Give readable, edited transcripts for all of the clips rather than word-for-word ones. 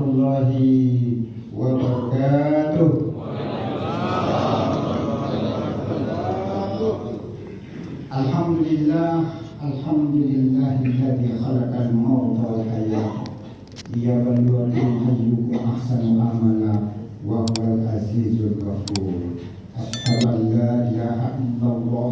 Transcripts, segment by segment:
warahmatullahi wabarakatuh. Alhamdulillahilladzi khalaqal mauta wal hayata liyabluwakum ayyukum ahsanu amala wa huwal azizul ghafur. Asyhadu an la ilaha illallah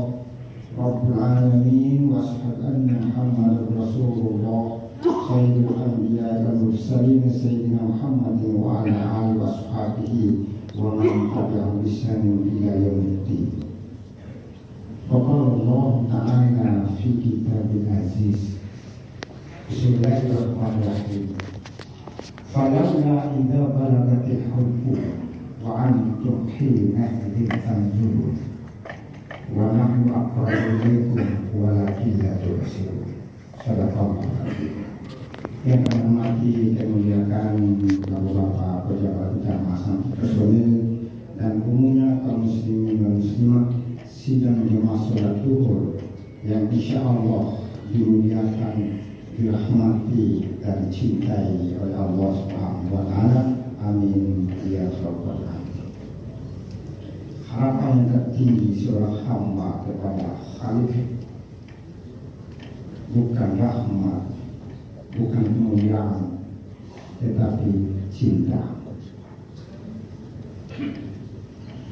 rabbul alamin wa asyhadu anna muhammadar rasulullah sayyidul anbiya wal mursalin sayyidina Muhammadin wa ala alihi wa sahbihi wa man tabi'ahum bi ihsanin ila yaumiddin. Allah Ta'ala fi kitabil aziz. Bismillahirrahmanirrahim. Falawla idza balagatil hulqum wa antum hina idzin tanzurun wa nahnu aqrabu ilaykum walakin la tubsirun. Sadaqallahu alazim. Yang kami hormati dan muliakan Bapak-bapak pejabat utama personil dan umumnya kaum muslimin dan muslimat sidang jemaah sholat zuhur yang insya Allah dimuliakan, dirahmati dan dicintai oleh Allah Subhanahu wa Ta'ala. Amin ya rabbal alamin. Harapan yang tertinggi seorang hamba kepada Khalik bukan rahmat, bukan kemuliaan, tetapi cinta.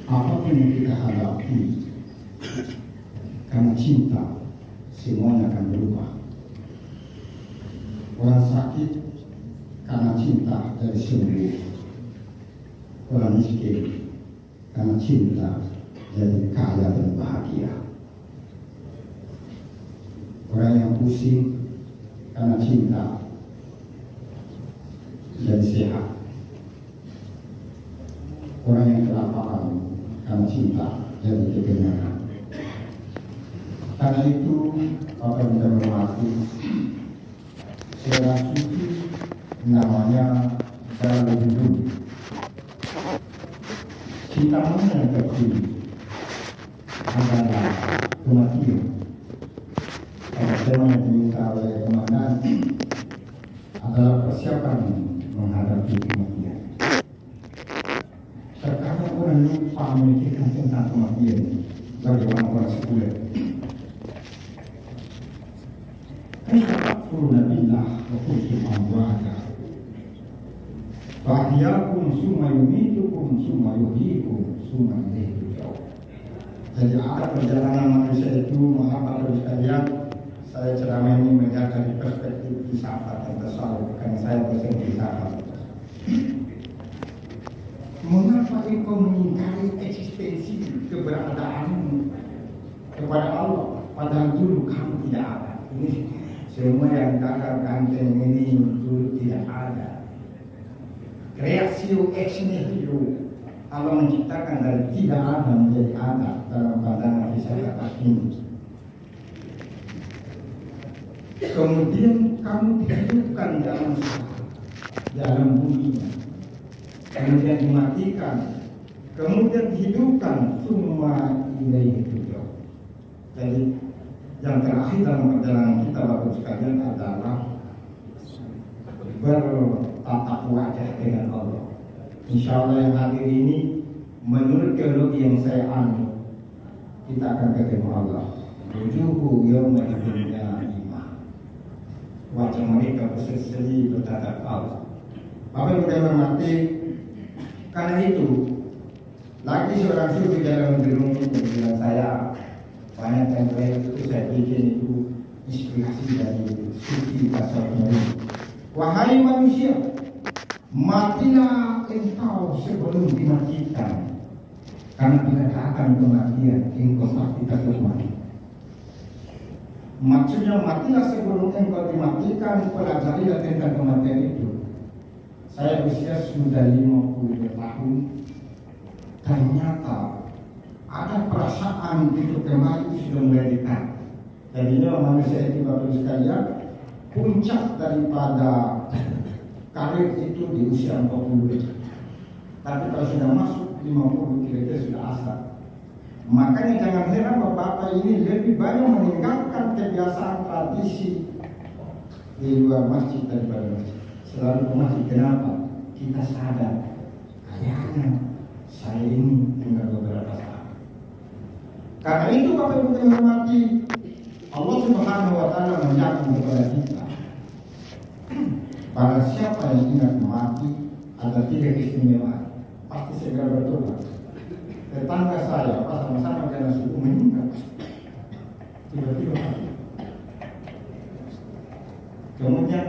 Apapun yang kita hadapi, karena cinta semuanya akan berubah. Orang sakit karena cinta jadi sembuh. Orang miskin karena cinta jadi kaya dan bahagia. Orang yang pusing karena cinta jadi sehat. Orang yang kelaparan karena cinta jadi kekenyangan. Karena itu, apa yang kita hormati, seorang sufi namanya Jalaluddin. Cinta mana yang tertinggi adalah kematian. Karena tema yang diminta oleh komandan adalah persiapan menghadapi kematian. Terkadang orang lupa memikirkan tentang kematian bagaimana orang sekuler. Takfuruna billah wa kuntum amwata fa ahyakum summa yumitukum summa yuhyikum summa ilaihi turja'un. Jadi ada perjalanan manusia itu, Muhammad sekalian, saya ceramah ini melihat dari perspektif filsafat dan tasawuf, karena saya dosen filsafat. Mengapa engkau mengingkari eksistensi keberadaanmu kepada Allah padahal dulu kamu tidak ada? Ini semua yang kakak ganteng ini dulu tidak ada. Kreasio ex nihilo, Allah menciptakan dari tidak ada menjadi ada dalam pandangan filsafat ini. Kemudian kamu dihidupkan dalam buminya, kemudian dimatikan, kemudian dihidupkan, semua ilaihi turja'un. Jadi yang terakhir dalam perjalanan kita Bapak sekalian adalah bertatap wajah dengan Allah. Insya Allah yang hadir ini menurut teologi yang saya anut, kita akan ketemu Allah. Wujuhu yawma idzin na'imah. Wajah mereka berseri-seri bertatap Allah. Bapak Ibu yang hormati, karena itu lagi seorang sufi dalam gerung bilang saya banyak yang itu saya bikin itu inspirasi dari sufi tasawuf. Wahai manusia, matilah engkau sebelum dimatikan, karena bila datang kematian engkau pasti takut mati. Maksudnya matilah sebelum engkau dimatikan. Pelajarilah tentang kematian itu. Saya usia sudah 50 tahun, ternyata ada perasaan itu kemari sudah mulai dekat. Jadinya manusia itu Bapak sekalian, puncak daripada karir itu di usia 40. Tapi kalau sudah masuk 50 kira-kira sudah asal. Makanya jangan heran Bapak ini lebih banyak meninggalkan kebiasaan tradisi di luar masjid daripada masjid. Selalu ke masjid. Kenapa? kita sadar kayaknya saya ini tinggal beberapa saat. Karena itu Bapak Ibu yang hormati, Allah Subhanahu wa Ta'ala menyampaikan kepada kita, barang siapa yang ingat mati ada 3 keistimewaan, pasti segera bertobat. Tetangga saya pas sama-sama kena suku meninggal, tiba-tiba mati. Kemudian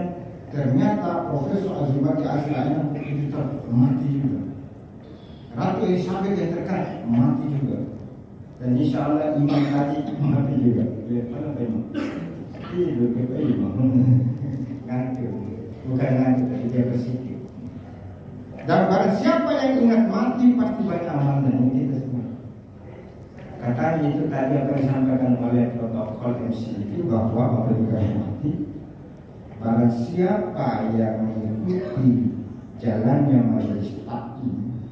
ternyata Profesor Azumati Asy'ari itu mati juga. Ratu Elizabeth yang terkenal mati juga. Dan insya Allah Imam Hadi mati juga. Mana Imam? Itu Imam. Ngantuk. Bukan ngantuk, tapi dia bersikap. Dan barang siapa yang ingat mati pasti banyak amalnya. Ini kita semua. Katanya itu tadi apa yang disampaikan oleh protokol MC itu bahwa apabila mati, barang siapa yang mengikuti jalannya majelis taklim,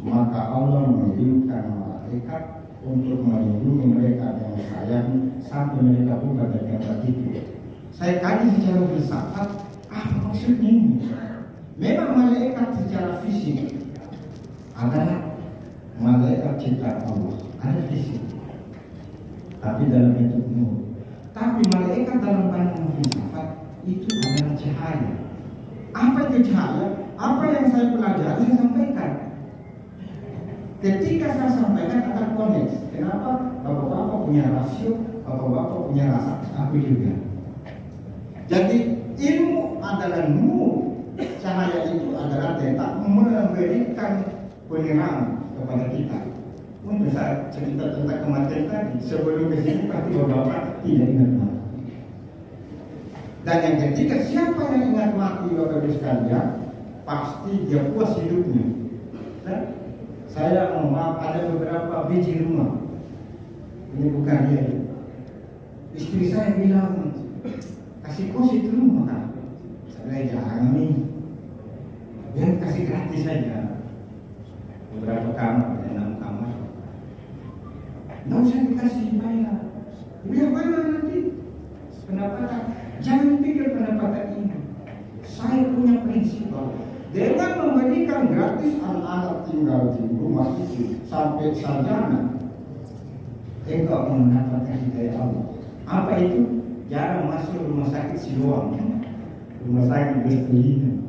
maka Allah mengirimkan malaikat untuk melindungi mereka dengan sayang sampai mereka buka dari tempat itu. Saya kaji secara filsafat, apa maksudnya ini? Memang malaikat secara fisik adalah malaikat ciptaan Allah, ada fisik, tapi dalam bentuk nur. Tapi malaikat dalam pandangan filsafat itu adalah cahaya. Apa itu cahaya? Apa yang saya pelajari saya sampaikan. Ketika saya sampaikan akan koneksi. Kenapa? Bapak-bapak punya rasio, bapak-bapak punya rasa, aku juga. Jadi ilmu adalah nur. Cahaya itu adalah tentang memberikan penerangan kepada kita. Untuk saat cerita tentang kematian tadi, sebelum ke sini pasti bapak-bapak tidak ingat mati. Dan yang ketiga, siapa yang ingat mati Bapak Ibu sekalian, pasti dia puas hidupnya. Dan saya mohon maaf, ada beberapa biji rumah. Ini bukan dia. Istri saya bilang, kasih kos itu rumah kan. Saya jangan nih. Dia kasih gratis saja. Beberapa kamar, 6 kamar. Nggak usah dikasih bayar. Biar bayar nanti. Pendapatan. Jangan pikir pendapatan ini. Saya punya prinsip dengan memberikan gratis anak-anak tinggal di rumah itu sampai sarjana, engkau mendapatkan hidayah Allah. Apa itu? Jarang masuk rumah sakit Siloam, rumah sakit Bestelina.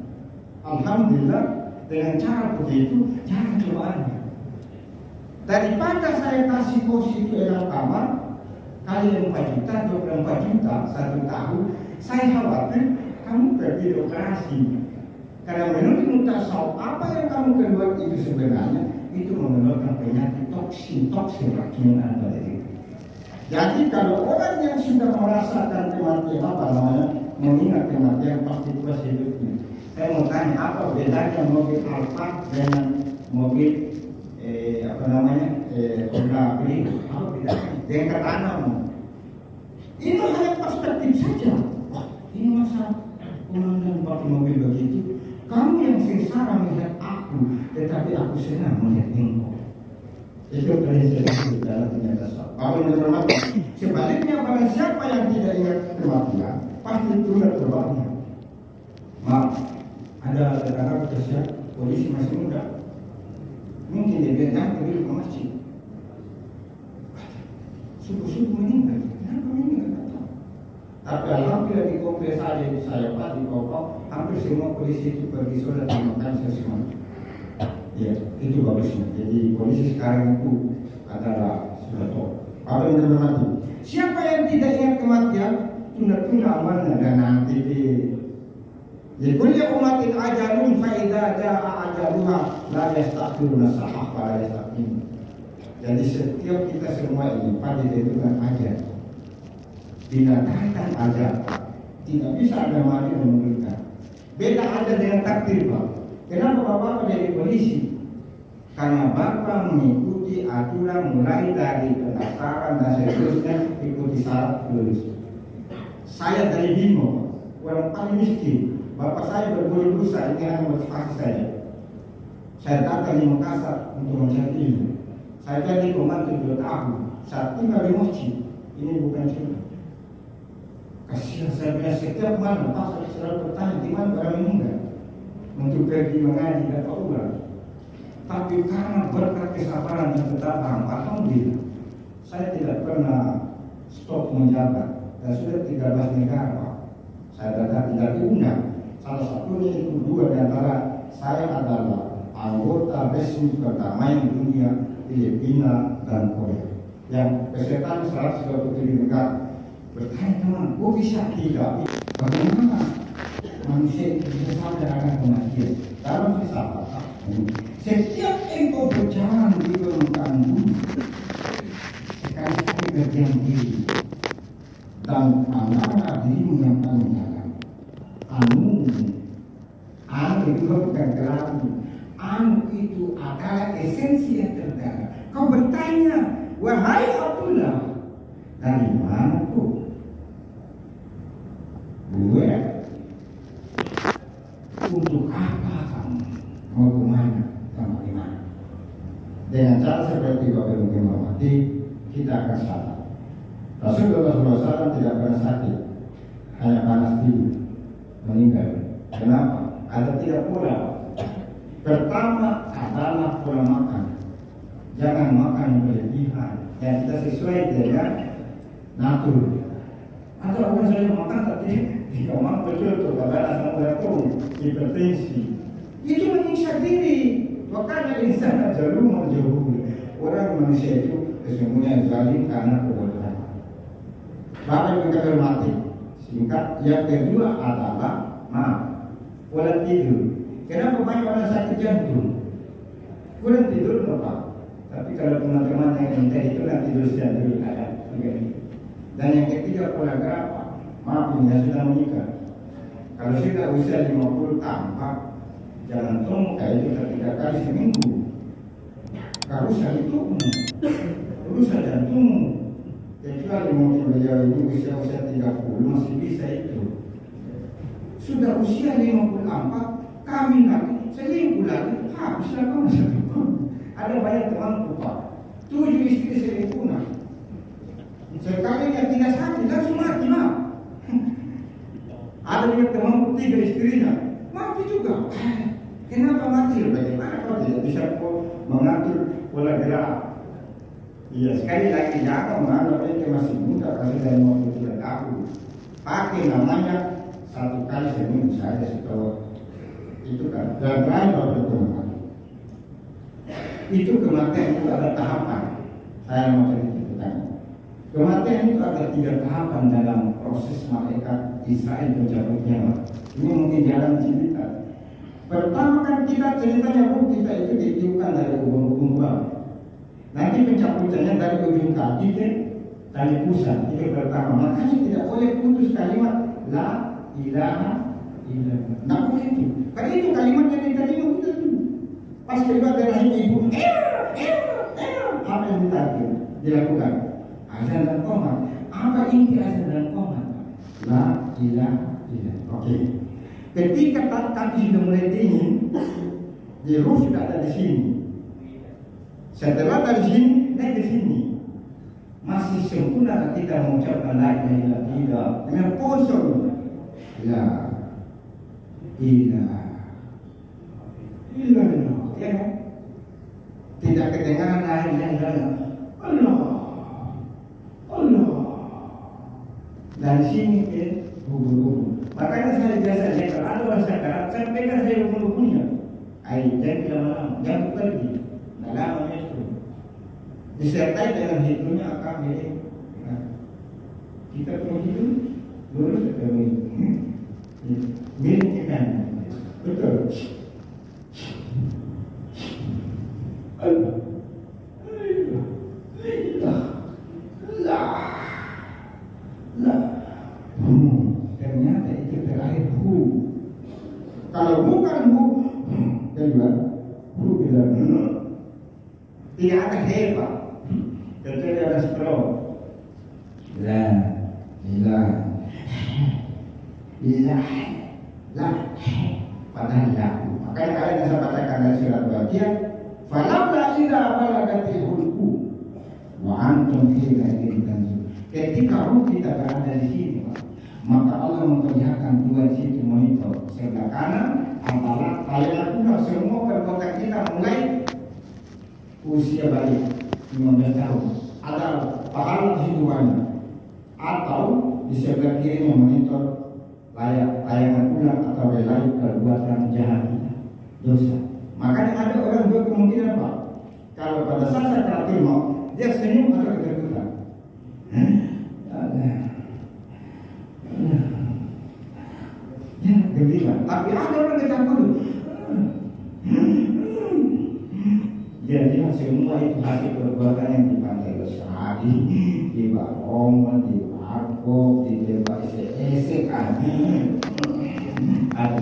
Alhamdulillah dengan cara begitu jangan cobaannya. Daripada saya kasih kos itu 6 kamar kali 4 juta, 24 juta 1 tahun, saya khawatir kamu pergi operasi. Karena menurut mutasawuf apa yang kamu keluar itu sebenarnya itu mengeluarkan penyakit toksin racun pada diri. Jadi kalau orang yang sudah merasakan kematian mengingat kematian pasti puas hidupnya. Saya mau tanya apa bedanya mobil Alfa dengan mobil Honda Clio? Apa bedanya? Dengan ketanam. Ini hanya perspektif saja. Wah, ini masa komandan pakai mobil begitu. Kamu yang sengsara melihat aku, tetapi aku senang melihat engkau. Itu prinsip dalam kenyataan. Kalau menurut sebaliknya, barang siapa yang tidak ingat kematian, pasti tunda terbangnya. Maaf, ada tetangga bekerja, polisi masih muda. Mungkin dia bilang pergi ke masjid. Subuh-subuh meninggal. Kenapa meninggal? Tapi alhamdulillah di kompleks saja di saya Pak, di Kopok, hampir semua polisi itu pergi sholat di makan semua. Ya, itu bagusnya. Jadi polisi sekarang itu adalah sudah top. Apa yang terhormati? Siapa yang tidak ingat kematian, tunda-tunda amalnya dan nanti di kulli umatin ajalun fa idza jaa ajaluha la yastakhiruna sa'ah wa la yastaqim. Jadi setiap kita semua ini pada ditentukan ajal. Didatangkan ajal, tidak bisa ada mati memungkinkan. Beda ada dengan takdir Pak. Kenapa Bapak jadi polisi? Karena Bapak mengikuti aturan mulai dari pendaftaran dan seterusnya, ikuti syarat lulus. Saya dari Bimo, orang paling miskin. Bapak saya berbulan dosa, ini hanya motivasi saya. Saya datang di Makassar untuk mencari ilmu. Saya jadi pembantu 2 tahun. Saat tinggal di masjid, ini bukan cerita. Kasihan saya bilang setiap malam Pak saya selalu bertanya di mana orang meninggal. untuk pergi mengaji dan Allah. Tapi karena berkat kesabaran yang datang, alhamdulillah, saya tidak pernah stop menjabat dan sudah 13 negara saya tidak diundang. Salah satunya itu 2 di antara saya adalah anggota resmi perdamaian dunia Filipina dan Korea yang peserta 127 negara. Bertanya teman, kok bisa tidak? Bagaimana manusia itu bisa sampai akan kematian? Dalam filsafat, setiap engkau berjalan di permukaan bumi, sekali-kali berdiam diri dan antara dirimu yang paling dalam, anu itu bukan kelaku, anu itu adalah esensi yang terdalam. Kau bertanya, wahai Abdullah, dari mana tuh? Gue untuk apa kamu mau kemana sama dimana? Dengan cara seperti Bapak Ibu menghormati, kita akan sadar Rasulullah SAW tidak pernah sakit, hanya panas tidur, meninggal. Kenapa? Ada 3 pola. Pertama adalah pola makan. Jangan makan yang berlebihan, yang tidak sesuai dengan natur. Ada orang saya makan tapi tidak mampu betul karena asam lambung, hipertensi. Itu menyiksa diri. Makanya insan jalur menjauh. Orang manusia itu sesungguhnya zalim karena kebodohan. Bapak yang kita hormati, singkat. Yang kedua adalah pola tidur. Kenapa banyak orang sakit jantung? Kurang tidur Bapak. Tapi kalau teman-teman yang minta itu nanti tidur siang dulu ada. Dan yang ketiga pola gerak. Maaf ini sudah menikah. Kalau sudah usia 50 tampak, jangan tunggu kayak itu 3 kali seminggu. Kalau usia itu urusan jantung. Kecuali mungkin beliau ini usia 30 masih bisa itu. Sudah usia 54, kami lagi selingkuh lagi, habislah kamu selingkuh. Ada banyak teman Pak, 7 istri selingkuh. Sekali yang tidak sakit langsung mati Ada yang teman 3 istrinya mati juga. Kenapa mati? Bagaimana kau tidak bisa mengatur pola gerak? Iya, sekali lagi jangan menganggap itu masih muda kasih dari 53 tahun. Pakai namanya 1 kali seminggu saja setelah itu kan. Dan lain berteman. Itu kematian itu ada tahapan. Saya mau cerita. Kematian itu ada 3 tahapan dalam proses malaikat Israel mencabut nyawa. Ini mungkin jalan cerita. Pertama kan kita ceritanya roh kita itu ditiupkan dari ubun-ubun bawah. Nanti pencabutannya dari ujung kaki ke tali pusat. Itu pertama. Makanya tidak boleh putus kalimat la ilaha illallah. Tidak boleh itu. Karena itu kalimat yang diterima kita dulu. Pas keluar dari rahim ibu, apa yang dilakukan? Azan dan qomat. Apa inti azan dan qomat? La ilaha illallah. Oke. Ketika kaki sudah mulai dingin, di ruh sudah ada di sini. Setelah dari sini, naik ke sini. Masih sempurna kita mengucapkan la ilaha illallah dengan kosong. La ilaha illallah. Ya kan? Tidak kedengaran la ilaha illallah. Allah. Dari sini ke hubung-hubung. Makanya saya biasanya kalau ada orang sakarat, saya pegang saya hubung-hubungnya. Air jangan lama-lama, jangan pergi. Nah lamanya itu disertai dengan hidungnya akan milik. Nah, kita punya hidung lurus ke milik kita. Betul. Allah. Ternyata itu terakhir hu. Kalau bukan hu, kedua hu bilang tidak ada hebat. Kecuali ada stroke. La ilaha illallah. Padahal lahu. Makanya kalian bisa bacakan dari surat Al-Baqarah. Falamma idza balagatil hulqu wa antum hina idin tanzur. Ketika ruh kita berada di sini, maka Allah memperlihatkan 2 situ monitor. Sebelah kanan adalah semua perbuatan kita mulai usia balik 15 tahun ada pahala hidupannya, atau di sebelah kiri memonitor layangan ulang atau relay perbuatan jahat kita, dosa. Makanya ada orang dua kemungkinan Pak. Kalau pada saat terakhir mau dia senyum atau ketakutan. Ya, gembira. Tapi ada orang ketakutan. Jadi semua itu hasil perbuatan yang dipandai Lestari, di Barongan, di Warkop, di Dewa SEC kan. Ada.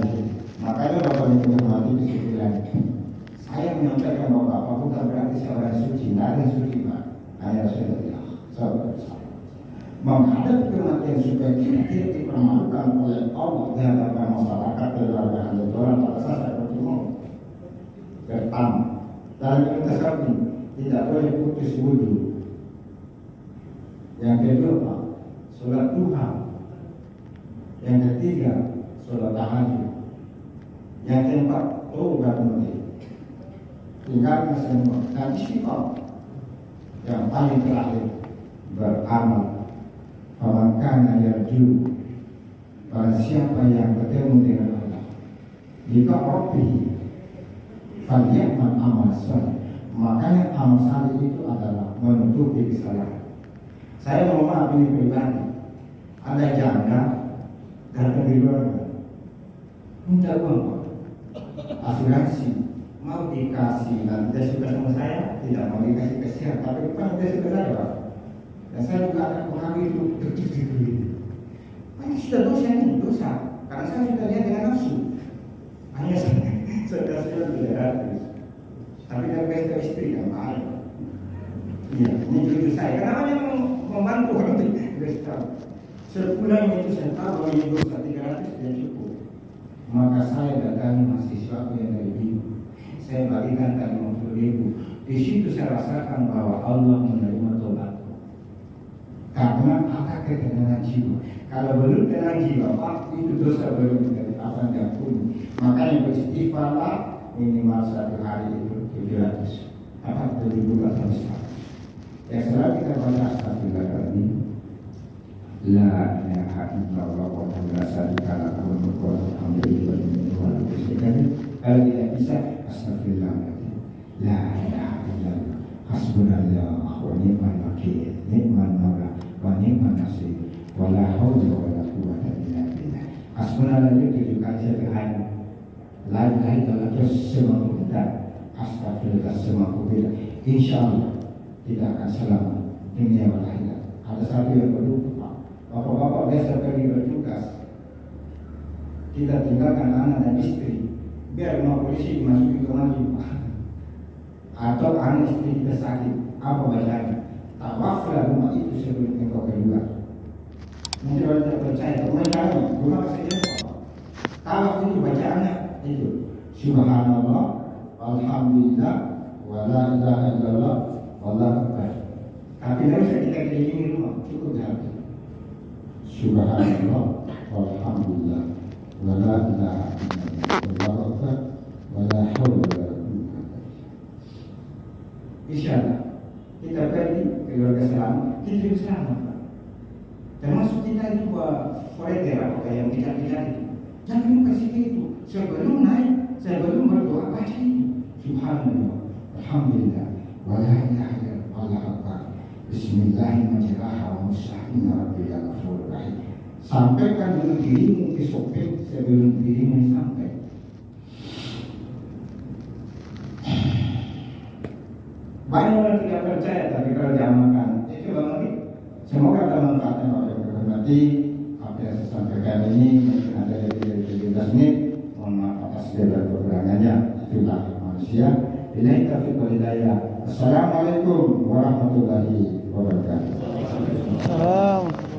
Makanya Bapak yang menghormati kesimpulan. Saya menyampaikan bahwa Bapak bukan berarti saya orang suci, tidak ada suci Pak. Hanya Rasulullah. Sahabat. Menghadapi kematian supaya kita tidak dipermalukan oleh Allah di hadapan masyarakat keluarga dan orang pada saat seperti itu. Pertama, dalam bertasawuf tidak boleh putus wudhu. Yang kedua Pak, sholat duha. Yang ketiga, sholat tahajud. Yang keempat, taubat mulai. Tinggalkan semua dan istighfar. Yang paling terakhir, beramal. Faman kana yarju, barang siapa yang bertemu dengan Allah, jika Rabbi falyamal amal salih. Makanya amal salih itu adalah menutupi kesalahan. Saya mau maaf ini pribadi, ada janda datang di keluarga minta uang Pak, asuransi mau dikasih dan tidak suka sama saya, tidak mau dikasih kesian, tapi kan tidak suka saya Pak. Dan saya juga akan mengambil itu terkecil ini. Ini sudah dosa ini, dosa. Karena saya sudah lihat dengan nafsu. Hanya saya tidak gratis. Tapi kan besta istri yang baik. Iya, ini jujur saya. Karena hanya membantu orang besta. Sebulan itu saya tahu bahwa ini dosa 300 tidak cukup. Maka saya datangi mahasiswa yang dari Bibu. Saya bagikan tadi 50.000. Di situ saya rasakan bahwa Allah menerima tobat. Karena ada ketenangan jiwa. Kalau belum tenang jiwa, Pak, itu dosa belum dari apa yang pun. Makanya beristighfarlah minimal 1 hari itu 700. Apa 700 sekali. Yang selalu kita baca astagfirullahaladzim. La ilaha illallah wa la syarika lahu wa lahu alhamdulillah. Kalau tidak bisa astagfirullahaladzim. La ilaha illallah. Hasbunallah wa ni'mal wakil. Ni'mal maula wa ni'man nasir. Wala haula wala quwwata illa billah. Hasbunallah itu 7 kali sehari. La ilaha illallah terus semua kita astagfirullah semua kita. Insyaallah tidak akan selamat dunia wal akhirat. Ada satu yang berlupa. Bapak-bapak biasa pergi bertugas. Kita tinggalkan anak dan istri. Biar rumah polisi dimasuki ke maju. Atau anak istri kita sakit. Apa bacaan? Tawaflah rumah itu sebelum engkau keluar. Mungkin orang tidak percaya, mereka rumah saja. Tawaf itu bacaannya itu Subhanallah, Alhamdulillah, Wala ilaha illallah, Wallahu akbar. Tapi tidak usah kita kelilingi rumah, cukup satu. Subhanallah, Alhamdulillah, Wala ilaha illallah, Wallahu akbar, Wala haula wala quwwata. Insyaallah kita pergi keluarga selamat, kita juga selamat Pak. Termasuk kita itu forever apa yang kita itu. Jangan lupa sih itu. Sebelum naik, sebelum berdoa baca itu. Subhanallah, Alhamdulillah, wa la ilaha illallah, Allahu akbar. Bismillahirrahmanirrahim. Inna rabbiyal ghafurur rahim. Sampaikan dulu dirimu ke sopir sebelum dirimu sampai. Banyak orang tidak percaya, tapi kalau diamalkan itu banget. Semoga ada manfaatnya Bapak yang berhormati. Apa yang saya sampaikan ini mungkin ada lebih dari 17 menit. Mohon maaf atas segala kekurangannya. Itulah manusia. Billahi taufiq wal hidayah. Assalamualaikum warahmatullahi wabarakatuh. Salam.